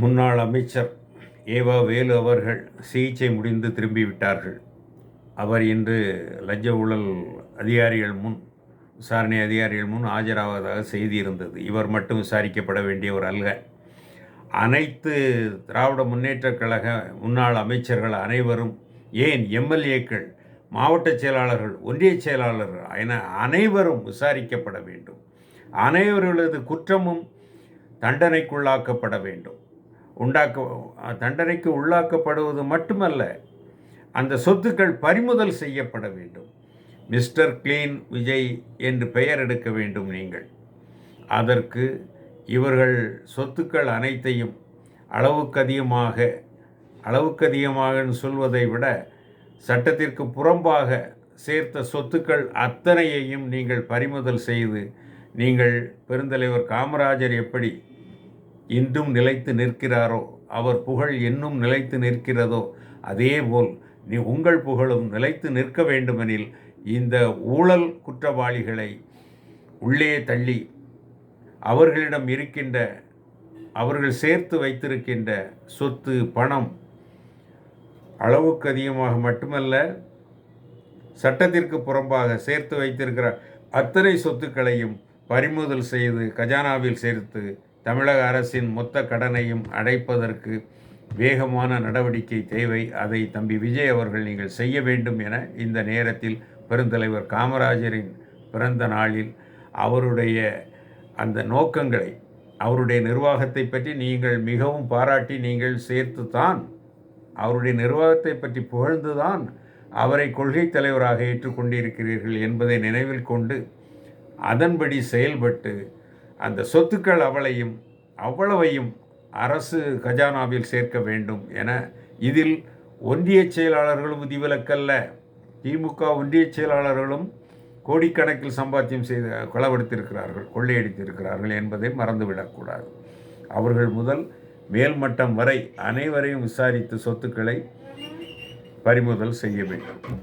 முன்னாள் அமைச்சர் ஏவா வேலு அவர்கள் சிகிச்சை முடிந்து திரும்பிவிட்டார்கள். அவர் இன்று லஞ்ச ஊழல் அதிகாரிகள் முன் விசாரணை அதிகாரிகள் முன் ஆஜராவதாக செய்தி இருந்தது. இவர் மட்டும் விசாரிக்கப்பட வேண்டியவர் அல்ல. அனைத்து திராவிட முன்னேற்றக் கழக முன்னாள் அமைச்சர்கள் அனைவரும், ஏன் எம்எல்ஏக்கள், மாவட்ட செயலாளர்கள், ஒன்றிய செயலாளர்கள் என அனைவரும் விசாரிக்கப்பட வேண்டும். அனைவர்களது குற்றமும் தண்டனைக்குள்ளாக்கப்பட வேண்டும். தண்டனைக்கு உள்ளாக்கப்படுவது மட்டுமல்ல, அந்த சொத்துக்கள் பறிமுதல் செய்யப்பட வேண்டும். மிஸ்டர் கிளீன் விஜய் என்று பெயர் எடுக்க வேண்டும் நீங்கள். அதற்கு இவர்கள் சொத்துக்கள் அனைத்தையும் அளவுக்கு அதிகமாக சொல்வதை விட சட்டத்திற்கு புறம்பாக சேர்த்த சொத்துக்கள் அத்தனையையும் நீங்கள் பறிமுதல் செய்து, நீங்கள் பெருந்தலைவர் காமராஜர் எப்படி இன்றும் நிலைத்து நிற்கிறாரோ, அவர் புகழ் இன்னும் நிலைத்து நிற்கிறதோ, அதேபோல் உங்கள் புகழும் நிலைத்து நிற்க வேண்டுமெனில் இந்த ஊழல் குற்றவாளிகளை உள்ளே தள்ளி அவர்களிடம் இருக்கின்ற, அவர்கள் சேர்த்து வைத்திருக்கின்ற சொத்து பணம் அளவுக்கு அதிகமாக மட்டுமல்ல, சட்டத்திற்கு புறம்பாக சேர்த்து வைத்திருக்கிற அத்தனை சொத்துக்களையும் பறிமுதல் செய்து கஜானாவில் சேர்த்து தமிழக அரசின் மொத்த கடனையும் அடைப்பதற்கு வேகமான நடவடிக்கை தேவை. அதை தம்பி விஜய் அவர்கள் நீங்கள் செய்ய வேண்டும் என இந்த நேரத்தில் பெருந்தலைவர் காமராஜரின் பிறந்த நாளில் அவருடைய அந்த நோக்கங்களை, அவருடைய நிர்வாகத்தை பற்றி நீங்கள் மிகவும் பாராட்டி, நீங்கள் சேர்த்துத்தான் அவருடைய நிர்வாகத்தை பற்றி புகழ்ந்துதான் அவரை கொள்கை தலைவராக ஏற்றுக்கொண்டிருக்கிறீர்கள் என்பதை நினைவில் கொண்டு அதன்படி செயல்பட்டு அந்த சொத்துக்கள் அவ்வளவையும் அரசு கஜானாவில் சேர்க்க வேண்டும் என, இதில் ஒன்றிய செயலாளர்களும் விதிவிலக்கல்ல. திமுக ஒன்றிய செயலாளர்களும் கோடிக்கணக்கில் சம்பாத்தியம் செய்து களவெடுத்திருக்கிறார்கள், கொள்ளையடித்திருக்கிறார்கள் என்பதை மறந்துவிடக்கூடாது. அவர்கள் முதல் மேல்மட்டம் வரை அனைவரையும் விசாரித்து சொத்துக்களை பறிமுதல் செய்ய வேண்டும்.